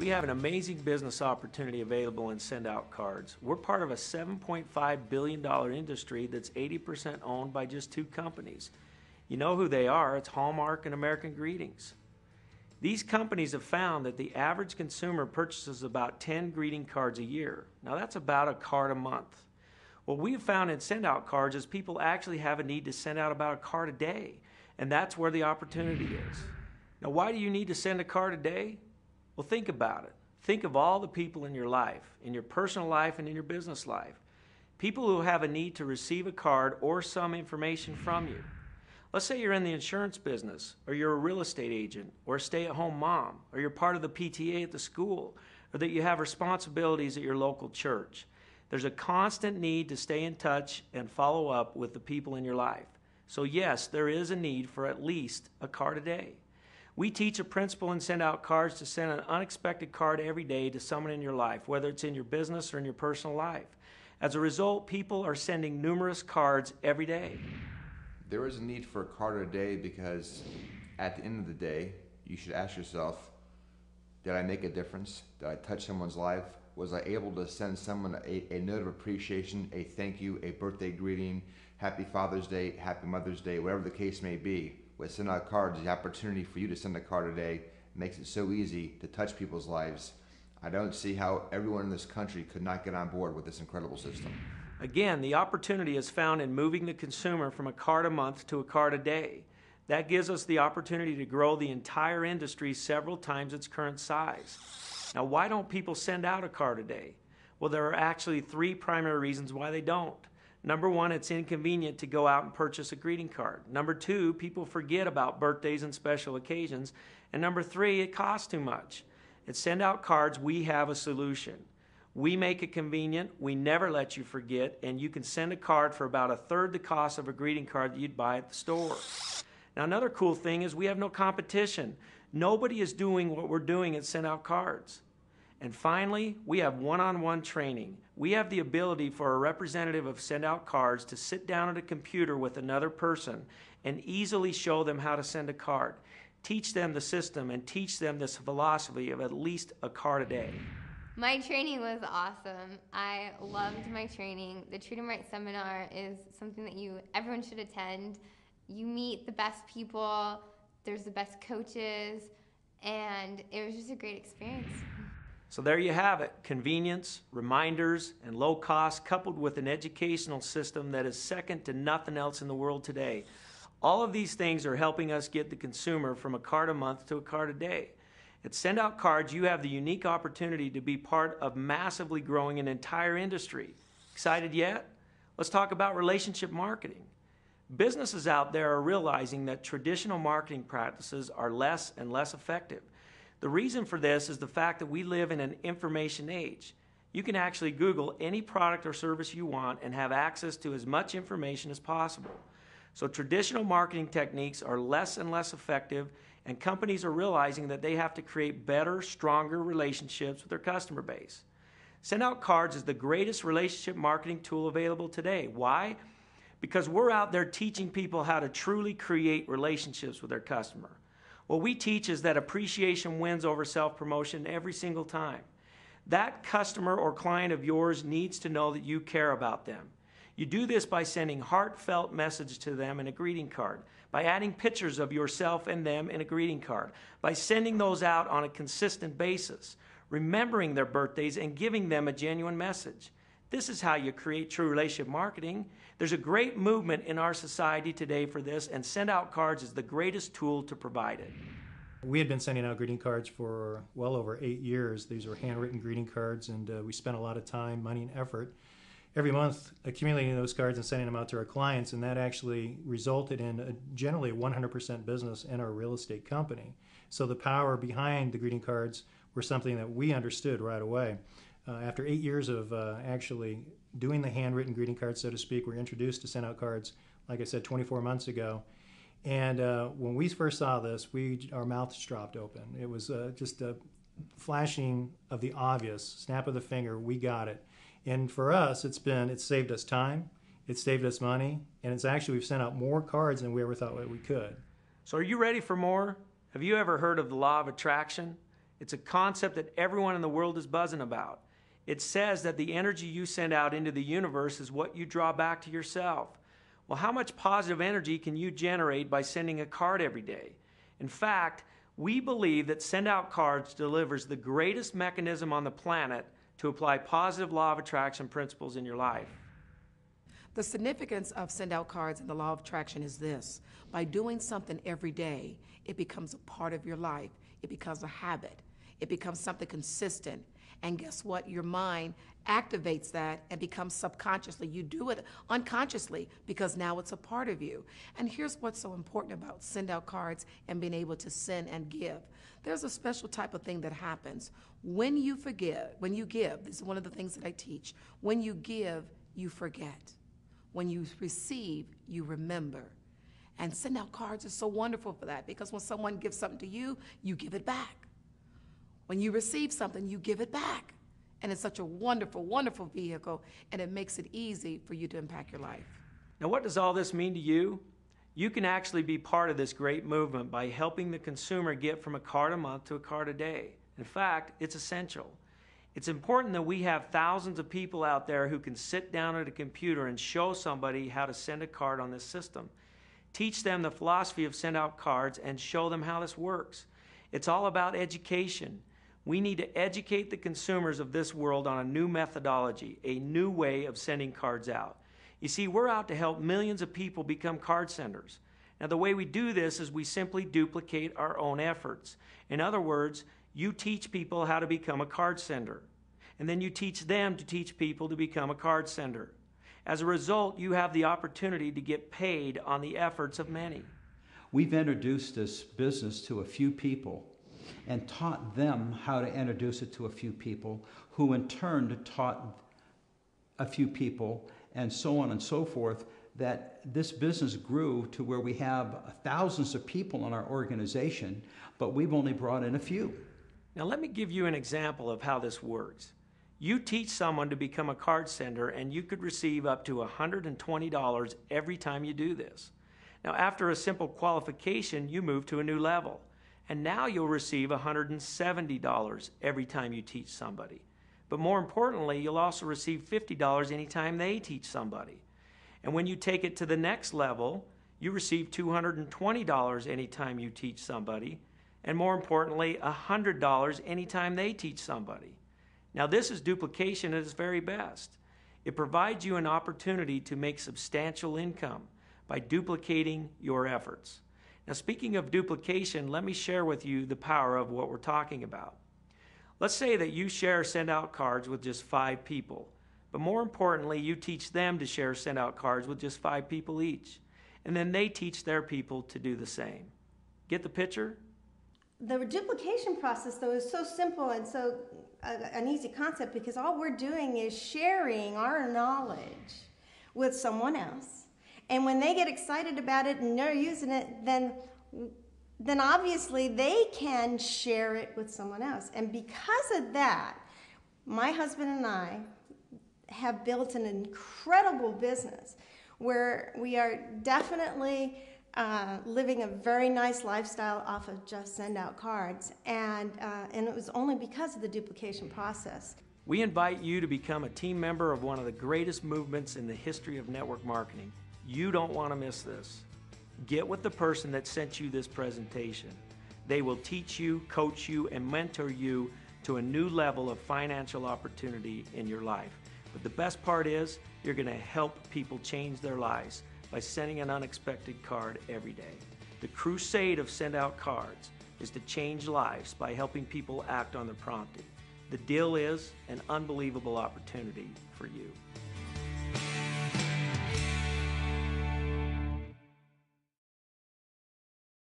We have an amazing business opportunity available in Send Out Cards. We're part of a $7.5 billion industry that's 80% owned by just two companies. You know who they are. It's Hallmark and American Greetings. These companies have found that the average consumer purchases about 10 greeting cards a year. Now that's about a card a month. What we've found in Send Out Cards is people actually have a need to send out about a card a day, and that's where the opportunity is. Now why do you need to send a card a day? Well, think about it. Think of all the people in your life, in your personal life and in your business life. People who have a need to receive a card or some information from you. Let's say you're in the insurance business, or you're a real estate agent, or a stay-at-home mom, or you're part of the PTA at the school, or that you have responsibilities at your local church. There's a constant need to stay in touch and follow up with the people in your life. So yes, there is a need for at least a card a day. We teach a principle in Send Out Cards to send an unexpected card every day to someone in your life, whether it's in your business or in your personal life. As a result, people are sending numerous cards every day. There is a need for a card a day because at the end of the day, you should ask yourself, did I make a difference? Did I touch someone's life? Was I able to send someone a note of appreciation, a thank you, a birthday greeting, happy Father's Day, happy Mother's Day, whatever the case may be? With Send Out Cards, the opportunity for you to send a card a day makes it so easy to touch people's lives. I don't see how everyone in this country could not get on board with this incredible system. Again, the opportunity is found in moving the consumer from a card a month to a card a day. That gives us the opportunity to grow the entire industry several times its current size. Now, why don't people send out a card a day? Well, there are actually three primary reasons why they don't. Number one, it's inconvenient to go out and purchase a greeting card. Number two, people forget about birthdays and special occasions. And number three, it costs too much. At Send Out Cards, we have a solution. We make it convenient, we never let you forget, and you can send a card for about a third the cost of a greeting card that you'd buy at the store. Now, another cool thing is we have no competition. Nobody is doing what we're doing at Send Out Cards. And finally, we have one-on-one training. We have the ability for a representative of Send Out Cards to sit down at a computer with another person and easily show them how to send a card, teach them the system, and teach them this philosophy of at least a card a day. My training was awesome. I loved my training. The Treat 'em Right seminar is something that everyone should attend. You meet the best people, there's the best coaches, and it was just a great experience. So there you have it, convenience, reminders, and low cost coupled with an educational system that is second to nothing else in the world today. All of these things are helping us get the consumer from a card a month to a card a day. At Send Out Cards, you have the unique opportunity to be part of massively growing an entire industry. Excited yet? Let's talk about relationship marketing. Businesses out there are realizing that traditional marketing practices are less and less effective. The reason for this is the fact that we live in an information age. You can actually Google any product or service you want and have access to as much information as possible. So traditional marketing techniques are less and less effective, and companies are realizing that they have to create better, stronger relationships with their customer base. Send Out Cards is the greatest relationship marketing tool available today. Why? Because we're out there teaching people how to truly create relationships with their customer. What we teach is that appreciation wins over self-promotion every single time. That customer or client of yours needs to know that you care about them. You do this by sending heartfelt message to them in a greeting card, by adding pictures of yourself and them in a greeting card, by sending those out on a consistent basis, remembering their birthdays and giving them a genuine message. This is how you create true relationship marketing. There's a great movement in our society today for this, and Send Out Cards is the greatest tool to provide it. We had been sending out greeting cards for well over 8 years. These were handwritten greeting cards, and we spent a lot of time, money, and effort every month accumulating those cards and sending them out to our clients, and that actually resulted in generally 100% business in our real estate company. So the power behind the greeting cards were something that we understood right away. After 8 years of actually doing the handwritten greeting cards, so to speak, we were introduced to Send Out Cards, like I said, 24 months ago. And when we first saw this, our mouths dropped open. It was just a flashing of the obvious, snap of the finger, we got it. And for us, it's saved us time, it's saved us money, and we've sent out more cards than we ever thought we could. So are you ready for more? Have you ever heard of the law of attraction? It's a concept that everyone in the world is buzzing about. It says that the energy you send out into the universe is what you draw back to yourself. Well, how much positive energy can you generate by sending a card every day? In fact, we believe that Send Out Cards delivers the greatest mechanism on the planet to apply positive law of attraction principles in your life. The significance of Send Out Cards and the law of attraction is this. By doing something every day, it becomes a part of your life. It becomes a habit. It becomes something consistent. And guess what? Your mind activates that and becomes subconsciously. You do it unconsciously because now it's a part of you. And here's what's so important about Send Out Cards and being able to send and give. There's a special type of thing that happens. When you give, this is one of the things that I teach. When you give, you forget. When you receive, you remember. And Send Out Cards is so wonderful for that because when someone gives something to you, you give it back. When you receive something, you give it back. And it's such a wonderful, wonderful vehicle, and it makes it easy for you to impact your life. Now, what does all this mean to you? You can actually be part of this great movement by helping the consumer get from a card a month to a card a day. In fact, it's essential. It's important that we have thousands of people out there who can sit down at a computer and show somebody how to send a card on this system. Teach them the philosophy of Send Out Cards and show them how this works. It's all about education. We need to educate the consumers of this world on a new methodology, a new way of sending cards out. You see, we're out to help millions of people become card senders. Now, the way we do this is we simply duplicate our own efforts. In other words, you teach people how to become a card sender, and then you teach them to teach people to become a card sender. As a result, you have the opportunity to get paid on the efforts of many. We've introduced this business to a few people and taught them how to introduce it to a few people, who in turn taught a few people, and so on and so forth, that this business grew to where we have thousands of people in our organization, but we've only brought in a few. Now let me give you an example of how this works. You teach someone to become a card sender and you could receive up to $120 every time you do this. Now after a simple qualification, you move to a new level. And now you'll receive $170 every time you teach somebody. But more importantly, you'll also receive $50 anytime they teach somebody. And when you take it to the next level, you receive $220 anytime you teach somebody. And more importantly, $100 anytime they teach somebody. Now this is duplication at its very best. It provides you an opportunity to make substantial income by duplicating your efforts. Now, speaking of duplication, let me share with you the power of what we're talking about. Let's say that you share Send Out Cards with just 5 people, but more importantly, you teach them to share Send Out Cards with just 5 people each, and then they teach their people to do the same. Get the picture? The duplication process, though, is so simple and so an easy concept because all we're doing is sharing our knowledge with someone else. And when they get excited about it and they're using it, then obviously they can share it with someone else. And because of that, my husband and I have built an incredible business where we are definitely living a very nice lifestyle off of just Send Out Cards. And it was only because of the duplication process. We invite you to become a team member of one of the greatest movements in the history of network marketing. You don't want to miss this. Get with the person that sent you this presentation. They will teach you, coach you, and mentor you to a new level of financial opportunity in your life. But the best part is, you're going to help people change their lives by sending an unexpected card every day. The crusade of Send Out Cards is to change lives by helping people act on their prompting. The deal is an unbelievable opportunity for you.